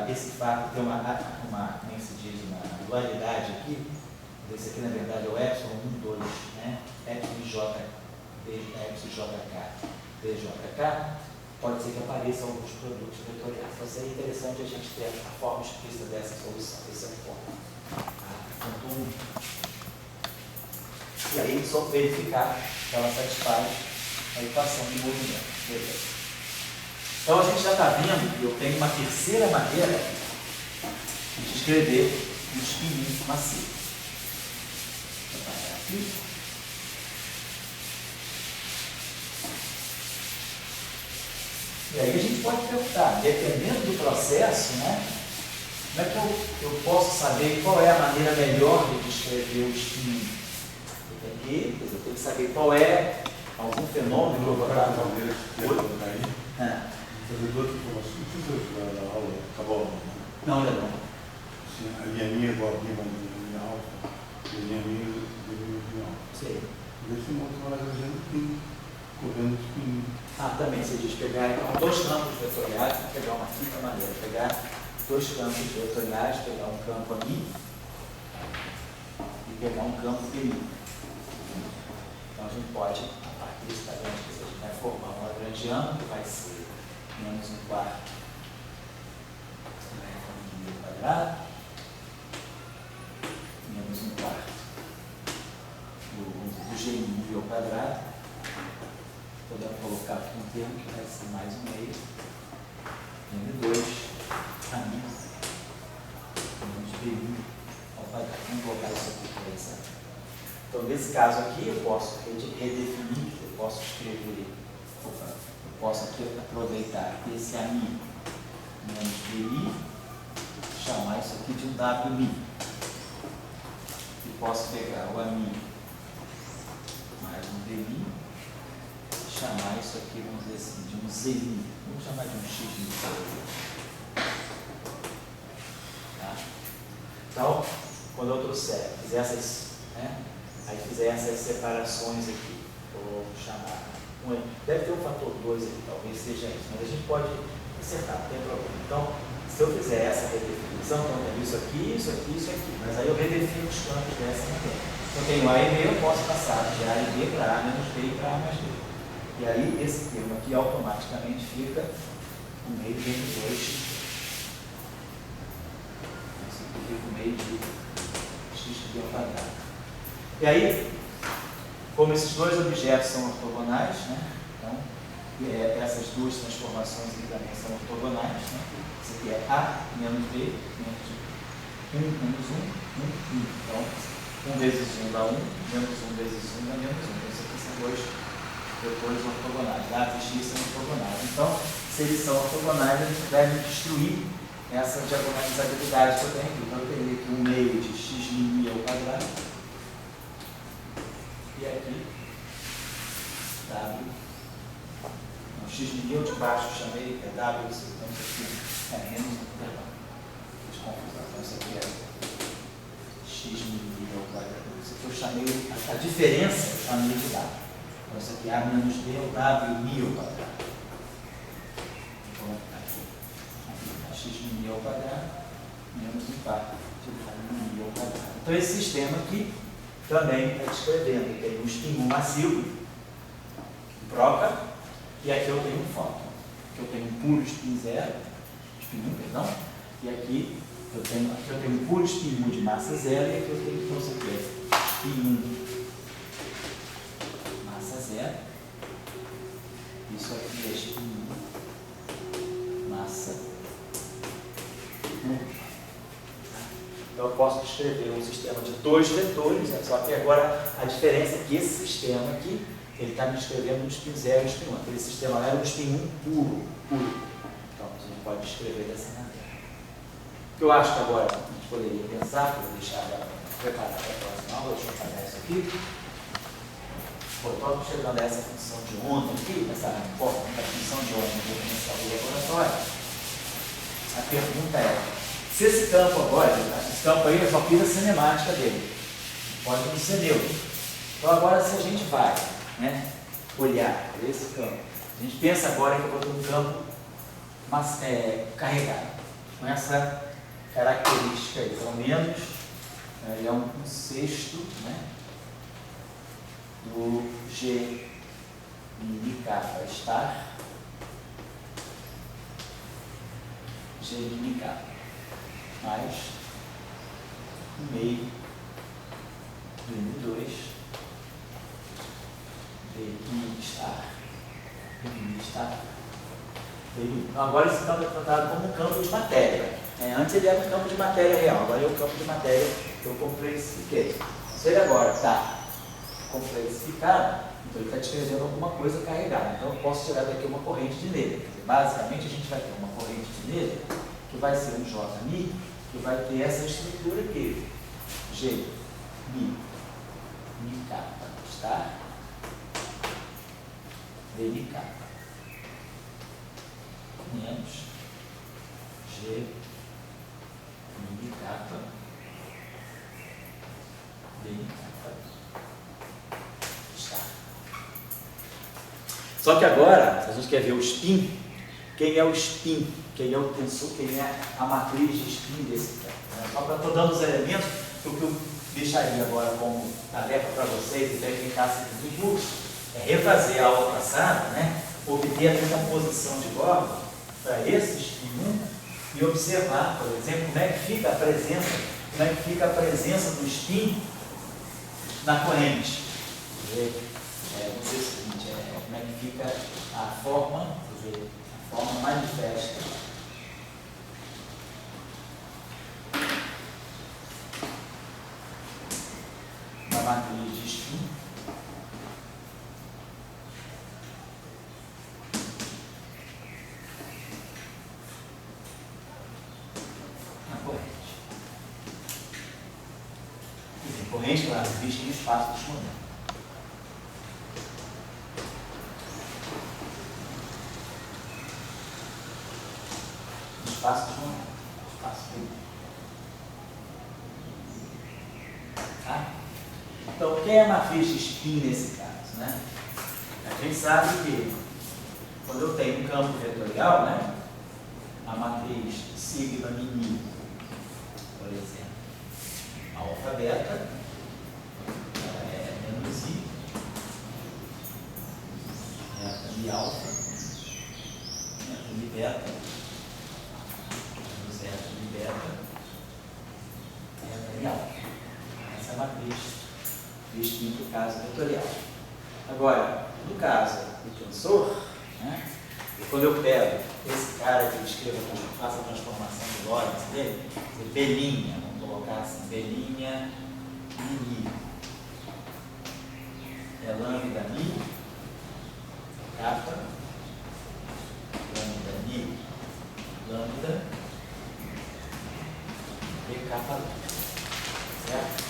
esse fato tem como se diz, uma dualidade aqui. Esse aqui, na verdade, é o epsilon 1, 2, né? Epsilon J, epsilon JK, DJK, pode ser que apareçam alguns produtos vetoriais. Então, seria interessante a gente ter a forma explícita dessa solução. Essa é a forma. Ponto 1. E aí, só verificar que ela satisfaz a equação de movimento. Beleza. Então, a gente já está vendo que eu tenho uma terceira maneira de escrever um spin massivo. Vou apagar aqui. E aí a gente pode perguntar, dependendo do processo, né, como é que eu posso saber qual é a maneira melhor de descrever o spin? Eu tenho que saber qual é algum fenômeno que eu vou falar. Fazer duas informações. Não precisa da aula, acabou? Não, ainda não. Sim, a linha minha igual a linha alfa, e a linha minha igual a linha alfa. Sei. Desse modo, você vai fazendo spin, correndo spin. Também você diz pegar então, dois campos vetoriais, vou pegar uma quinta maneira, pegar dois campos vetoriais, pegar um campo aqui e pegar um campo B. Então a gente pode, a partir desse tamanho, a gente vai formar um lagrangiano que vai ser menos um quarto quadrado, menos um quarto do G1 ao quadrado. Podemos colocar aqui um termo que vai ser mais um meio, N2, menos B1 ao quadrado. Vamos colocar isso aqui para essa. Então, nesse caso aqui, eu posso redefinir, eu posso escrever, eu posso aqui aproveitar esse AMI menos BI, chamar isso aqui de um WMI. E posso pegar o AMI mais um BI, chamar isso aqui, vamos dizer assim, de um ZMI. Vamos chamar de um XMI. Tá? Então, quando eu trouxer, fizer essas, né? Aí fizer essas separações aqui, vou chamar. Deve ter um fator 2 aqui, talvez seja isso, mas a gente pode acertar, não tem problema. Então, se eu fizer essa redefinição, então tem isso aqui, isso aqui, isso aqui, mas aí eu redefino os campos dessa maneira. Se eu tenho A e B, eu posso passar de A e B para A menos B e para A mais B. E aí, esse termo aqui automaticamente fica no meio de N2. Esse aqui fica no meio de x² ao quadrado. E aí, como esses dois objetos são ortogonais, né? Então, essas duas transformações aqui também são ortogonais. Né? Isso aqui é A menos B, menos 1 menos 1, 1, 1. Então, 1 vezes 1 dá 1, menos 1 vezes 1 dá menos 1. Então, isso aqui são dois vetores ortogonais. A e x são ortogonais. Então, se eles são ortogonais, a gente deve destruir essa diagonalizabilidade que eu tenho aqui. Então, eu teria aqui um meio de x' ao quadrado. E aqui, W. No x' de baixo eu chamei, é W, então isso aqui é menos, perdão, fiz confusão. Então isso aqui é x' ao quadrado. Isso aqui eu chamei, a diferença eu chamei de W. Então isso aqui é A menos B é o W' ao quadrado. Então aqui, x' ao quadrado, menos um quarto de W' ao quadrado. Então esse sistema aqui também está descrevendo. Tem um spin massivo, troca, e aqui eu tenho um fóton. Aqui eu tenho um puro spin 0, spin 1, perdão, e aqui eu tenho um puro spin 1 de massa 0, e aqui eu tenho, então, isso aqui é spin 1 massa 0, isso aqui é spin 1 massa 1. Então, eu posso descrever um sistema de dois vetores, só que agora a diferença é que esse sistema aqui, ele está me descrevendo um spin 0 e um spin 1. Aquele sistema lá era um spin 1 puro. Então, a gente pode descrever dessa maneira. O que eu acho que agora a gente poderia pensar, vou deixar preparado para a próxima aula, deixa eu apagar isso aqui. Estou chegando a essa função de onda aqui, essa função de onda que eu vou começar o laboratório. A pergunta é, se esse campo agora, esse campo aí, eu só fiz a cinemática dele, pode não ser neutro. Então agora se a gente vai, né, olhar para esse campo, a gente pensa agora que eu vou ter um campo carregado. com essa característica aí, pelo menos ele é um sexto, né, do G mini kappa estar, G mini kappa, mais um meio do M2, D mini estar, mini estar. Então, agora esse campo é tratado como um campo de matéria. Antes ele era um campo de matéria real, agora é um campo de matéria que eu complexifiquei. Se ele agora está complexificado, então ele está descrevendo alguma coisa carregada. Então eu posso tirar daqui uma corrente de Navier. Basicamente a gente vai ter uma corrente de Navier que vai ser um J-mi, que vai ter essa estrutura aqui. G, mi, mi kappa, está? D, mi kappa. Menos G, mi kappa, D, mi kappa, está. Só que agora, se a gente quer ver o spin, quem é o spin? Quem é o tensor? Quem é a matriz de spin desse campo? Só para estou dando os elementos, o que eu deixaria agora como tarefa para vocês e verificar se tudo fluxo é refazer a aula passada, né? Obter a decomposição de Gordon para esse spin 1 e observar, por exemplo, como é que fica a presença do spin na corrente. Vamos dizer o seguinte, como é que fica a forma, quer dizer, a forma manifesta da matriz de spin na corrente. Corrente, claro, existe no espaço dos momentos. Espaço dos momentos. Espaço finito. Tá? Então, quem é a matriz de spin nesse caso? Né? A gente sabe que quando eu tenho um campo vetorial, né, a matriz sigma mini, por exemplo, alfa beta, ela é menos I, beta de alfa, beta de beta, menos beta de beta, beta de alfa. Essa é a matriz de spin no caso vetorial. Agora, no caso do tensor, né, quando eu pego esse cara que eu escrevo, faço a transformação de Lorentz dele, belinha, vamos colocar assim, belinha mini, é lambda mi, kappa, lambda mi, lambda, e kappa, certo?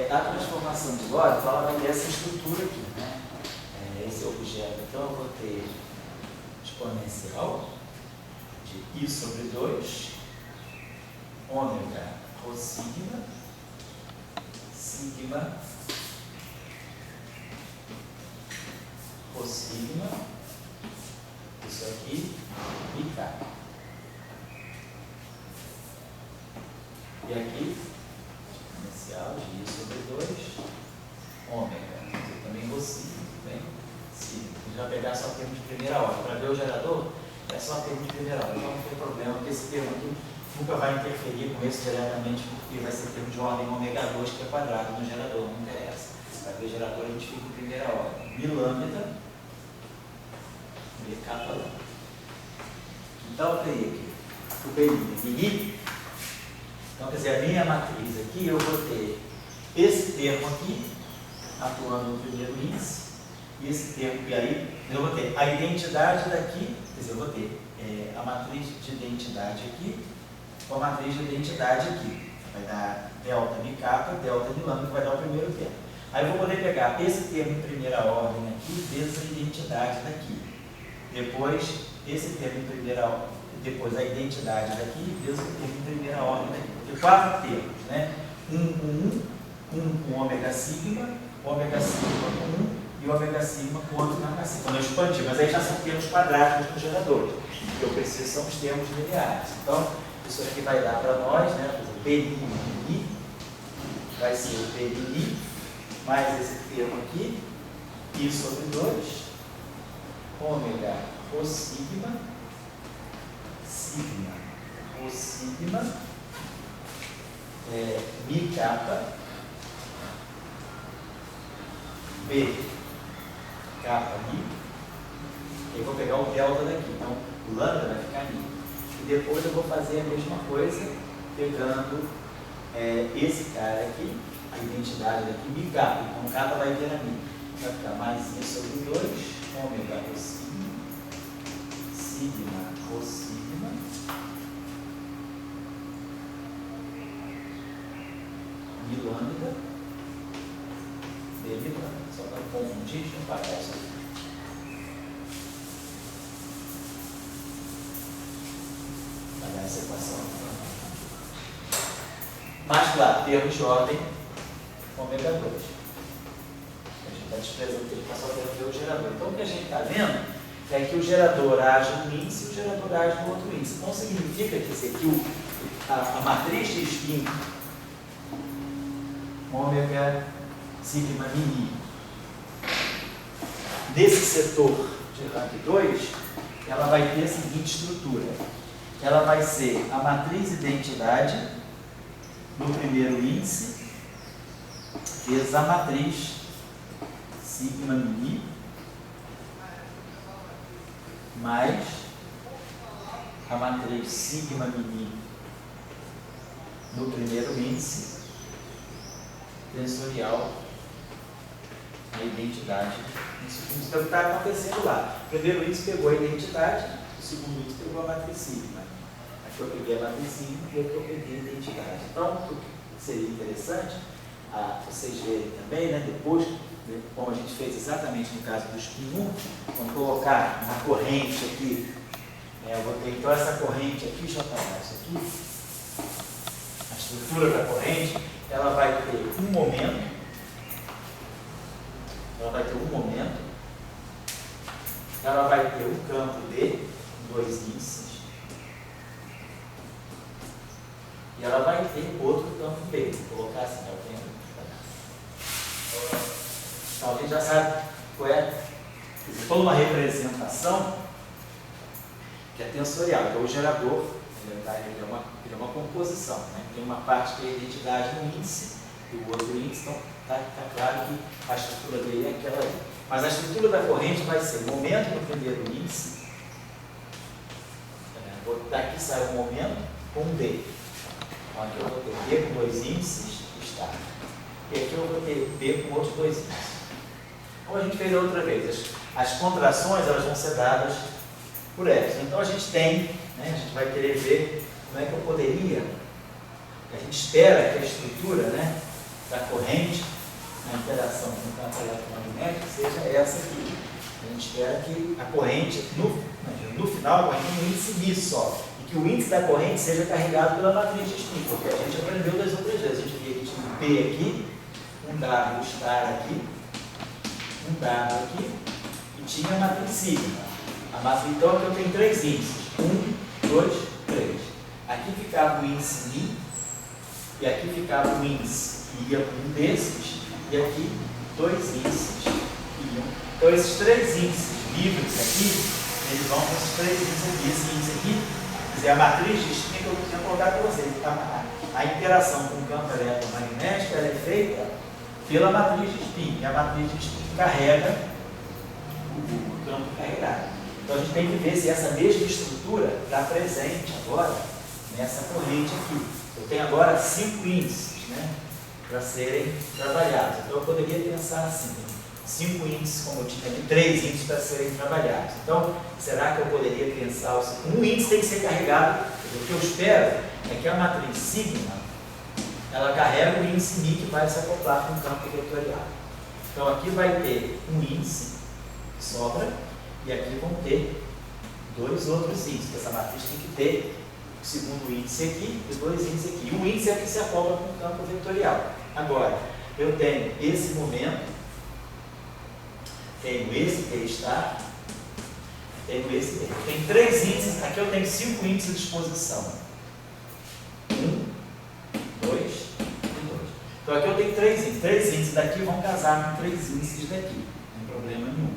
A transformação de Lorentz fala dessa estrutura aqui, né? Esse objeto, então eu vou ter exponencial de I sobre 2, ômega rho sigma, sigma, rho sigma, isso aqui, e K. E aqui, exponencial de I sobre 2, ômega, eu também rho sigma, bem? Sigma. A gente vai pegar só termo de primeira ordem. Para ver o gerador, é só termo de primeira ordem. Então não tem problema, porque esse termo aqui nunca vai interferir com esse diretamente, porque vai ser termo de ordem ômega 2, que é quadrado no gerador, não interessa. Para ver o gerador, a gente fica em primeira ordem. Mi lambda, B kappa lambda. Então eu tenho aqui o BI. Então, quer dizer, a minha matriz aqui, eu vou ter esse termo aqui, atuando no primeiro índice, e esse termo, e aí eu vou ter a identidade daqui, quer dizer, eu vou ter a matriz de identidade aqui, com a matriz de identidade aqui. Vai dar delta mi kappa, delta mi lambda, que vai dar o primeiro termo. Aí eu vou poder pegar esse termo em primeira ordem aqui, vezes a identidade daqui. Depois, esse termo em primeira ordem, depois a identidade daqui, vezes o termo em primeira ordem daqui. Porque 4 termos, né? Um com ômega sigma com 1, e e ômega sigma com outro ômega sigma. Quando eu expandir, mas aí já são termos quadráticos no gerador. O que eu preciso são os termos lineares. Então, isso aqui vai dar para nós, né? Pni vai ser o Pni mais esse termo aqui, I sobre 2, ômega O sigma, sigma O sigma, mi kappa, B kappa mi, eu vou pegar o delta daqui, então o lambda vai ficar mi. E depois eu vou fazer a mesma coisa, pegando esse cara aqui, a identidade daqui, mi kappa, então kappa vai vir a mi. Vai ficar mais I sobre 2, ômega O sigma, sigma O sigma, mi lambda, B mi lambda. Só para confundir, deixa eu pagar isso aqui. Para dar essa equação. Mas, claro, termos de ordem ômega 2. A gente está desprezando que ele está só querendo ver o gerador. Então, o que a gente está vendo é que o gerador age no índice e o gerador age no outro índice. Então, significa que esse aqui, a matriz de spin ômega sigma mini desse setor de rank 2, ela vai ter a seguinte estrutura. Ela vai ser a matriz identidade no primeiro índice vezes a matriz sigma mini mais a matriz sigma mini no primeiro índice tensorial a identidade no segundo. Então, o que está acontecendo lá? O primeiro índice pegou a identidade, o segundo índice pegou a matriz sigma. Aqui eu peguei a matriz sigma e aqui eu peguei a identidade. Então, o que seria interessante vocês verem também, né, depois, como a gente fez exatamente no caso do spin 1, vamos colocar uma corrente aqui. Eu vou ter então essa corrente aqui, deixa eu apagar isso aqui. A estrutura da corrente, ela vai ter um momento. Ela vai ter um momento, ela vai ter um campo D, dois índices, e ela vai ter outro campo B. Vou colocar assim, então a gente já sabe qual é, toda uma representação que é tensorial. Então o gerador ele é uma composição, né? Tem uma parte que é a identidade no índice e o outro índice, então está claro que a estrutura dele é aquela ali. Mas a estrutura da corrente vai ser o momento no primeiro índice, daqui sai o momento com um D. Então aqui eu vou ter D com dois índices, está. E aqui eu vou ter B com outros dois índices. Como a gente fez a outra vez, as contrações elas vão ser dadas por elas. Então a gente tem, né, a gente vai querer ver como é que eu poderia, a gente espera que a estrutura, né, da corrente, a interação com o campo eletromagnético seja essa aqui. A gente espera que a corrente, no final, a corrente tem um índice Mi só, e que o índice da corrente seja carregado pela matriz de spin, porque a gente aprendeu das outras vezes. A gente via que tinha um P aqui, um W star aqui, um W aqui, e tinha a matriz sigma. A matriz, então, aqui eu tenho três índices, 1, 2, 3. Aqui ficava o índice Mi, e aqui ficava o índice que ia com um desses, e aqui dois índices iam. Então, esses três índices livres aqui, eles vão com esses três índices aqui. Esse índice aqui, quer dizer, a matriz de spin que eu tinha colocar para vocês. A interação com o campo eletromagnético ela é feita pela matriz de spin, e a matriz de spin carrega o campo carregado. Então, a gente tem que ver se essa mesma estrutura está presente agora nessa corrente aqui. Eu tenho agora 5 índices, né, para serem trabalhados. Então, eu poderia pensar assim, 5 índices, como eu tinha ali, 3 índices para serem trabalhados. Então, será que eu poderia pensar, um índice tem que ser carregado? O que eu espero é que a matriz sigma, ela carrega o índice Mi que vai se acoplar com o campo vetorial. Então, aqui vai ter um índice que sobra, e aqui vão ter dois outros índices. Essa matriz tem que ter o segundo índice aqui e dois índices aqui. E o índice é que se acopla com o campo vetorial. Agora, eu tenho esse momento tenho esse B', tenho esse B. Tem 3 índices, aqui eu tenho 5 índices de disposição. 1, 2 e 2. Então aqui eu tenho 3 índices. 3 índices daqui vão casar com 3 índices daqui. Não tem problema nenhum.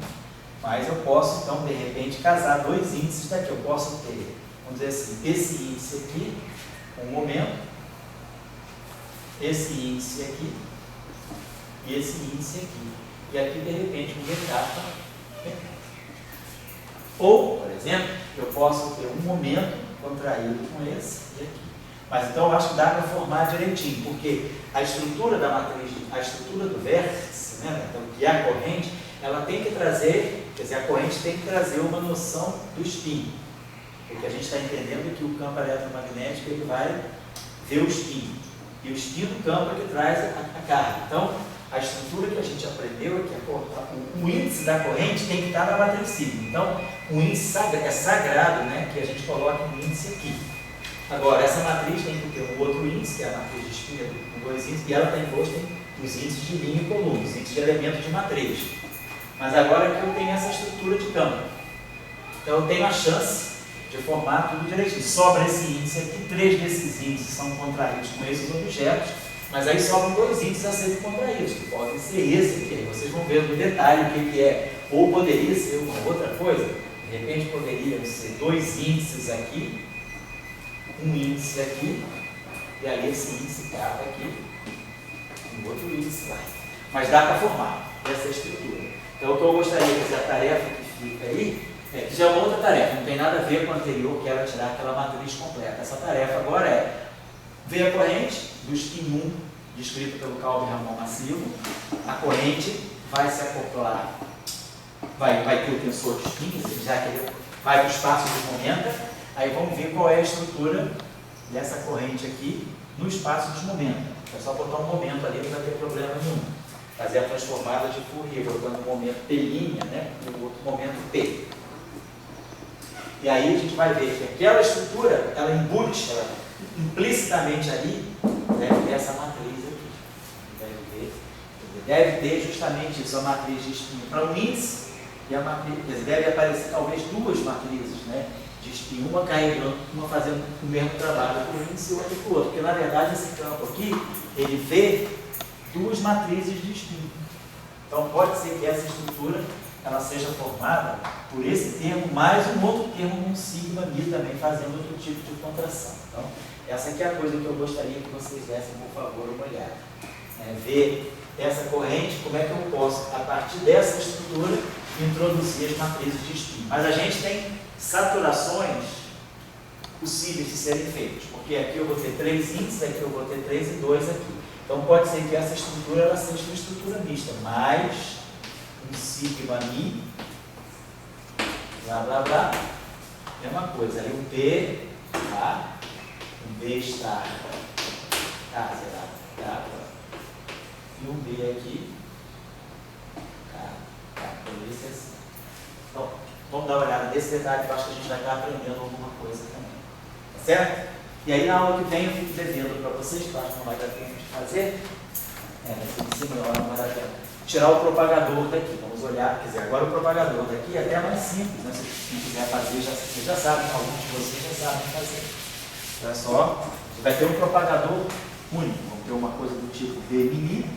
Mas eu posso, então, de repente, casar 2 índices daqui. Eu posso ter, vamos dizer assim, esse índice aqui, um momento, esse índice aqui e esse índice aqui. E aqui, de repente, um betapa. Ou, por exemplo, eu posso ter um momento contraído com esse e aqui. Mas então eu acho que dá para formar direitinho, porque a estrutura da matriz, a estrutura do vértice, né, então, que é a corrente, ela tem que trazer, quer dizer, a corrente tem que trazer uma noção do spin. Porque a gente está entendendo que o campo eletromagnético ele vai ver o spin. E o spin do campo é que traz a carga. Então, a estrutura que a gente aprendeu é que o índice da corrente tem que estar na matriz sigma. Então, o índice é sagrado, né, que a gente coloca um índice aqui. Agora, essa matriz tem que ter um outro índice, que é a matriz de spin, com 2 índices, e ela tem os índices de linha e coluna, os índices de elemento de matriz. Mas agora aqui eu tenho essa estrutura de campo. Então, eu tenho a chance de formar tudo direitinho. Sobra esse índice aqui, 3 desses índices são contraídos com esses objetos, mas aí sobram 2 índices a serem contraídos, que podem ser esse aqui. Aí vocês vão ver no detalhe o que é. Ou poderia ser uma outra coisa. De repente poderiam ser 2 índices aqui, um índice aqui, e aí esse índice cava aqui, um outro índice lá. Mas dá para formar essa estrutura. Então o que eu gostaria de fazer, a tarefa que fica aí, que já é uma outra tarefa, não tem nada a ver com a anterior, que era tirar aquela matriz completa. Essa tarefa agora é ver a corrente do spin 1, descrito pelo Calvi-Ramon massivo. A corrente vai se acoplar, vai ter o tensor de spin, já que ele vai para o espaço de momento. Aí vamos ver qual é a estrutura dessa corrente aqui no espaço de momento. É só botar um momento ali, não vai ter problema nenhum. Fazer a transformada de Fourier, botando um momento P', né, e o outro momento P. E aí a gente vai ver que aquela estrutura, ela embute, ela implicitamente ali, deve ter essa matriz aqui. Deve ter justamente isso, a matriz de spin para um índice, e a matriz, quer dizer, deve aparecer talvez 2 matrizes, né, de spin, uma carregando, uma fazendo o mesmo trabalho para o índice e outra para o outro. Porque na verdade esse campo aqui, ele vê 2 matrizes de spin. Então pode ser que essa estrutura ela seja formada por esse termo, mais um outro termo, um sigma mi também, fazendo outro tipo de contração. Então, essa aqui é a coisa que eu gostaria que vocês dessem, por favor, uma olhada. Ver essa corrente, como é que eu posso, a partir dessa estrutura, introduzir as matrizes de spin. Mas a gente tem saturações possíveis de serem feitas, porque aqui eu vou ter 3 índices, aqui eu vou ter 3 e 2 aqui. Então pode ser que essa estrutura ela seja uma estrutura mista, mais um sigma mi, blá blá blá, mesma coisa, ali um B, tá? Um B está, tá, será, tá, e um B aqui, tá, por isso é assim. Então, vamos dar uma olhada nesse detalhe, que eu acho que a gente vai estar aprendendo alguma coisa também, tá certo? E aí na aula que vem eu fico devendo para vocês, que eu acho que não vai dar tempo de fazer, vai ser de cima, não vai dar tempo. Tirar o propagador daqui, vamos olhar, quer dizer, agora o propagador daqui é até mais simples, né? Se quem quiser fazer, vocês já sabem, alguns de vocês já sabem fazer. Então é só, você vai ter um propagador único, vamos ter uma coisa do tipo V mini,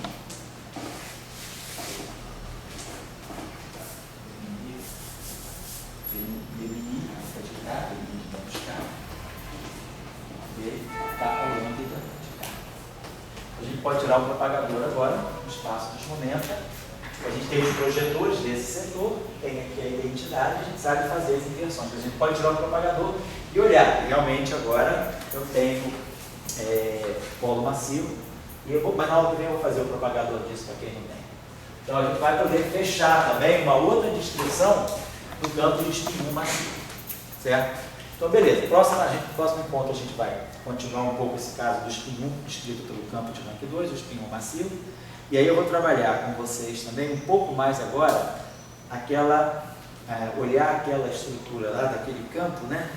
a gente pode tirar o propagador agora, no espaço dos momentos. A gente tem os projetores desse setor, tem aqui a identidade, a gente sabe fazer as inversões. A gente pode tirar o propagador e olhar. Realmente agora eu tenho polo massivo, mas na aula que vem eu vou fazer o propagador disso para quem não tem. Então a gente vai poder fechar também uma outra descrição do campo de spin 1 massivo. Certo? Então beleza, próximo encontro a gente vai continuar um pouco esse caso do spin 1, descrito pelo campo de Rank 2, o spin 1 massivo. E aí eu vou trabalhar com vocês também um pouco mais agora, olhar aquela estrutura lá daquele campo, né?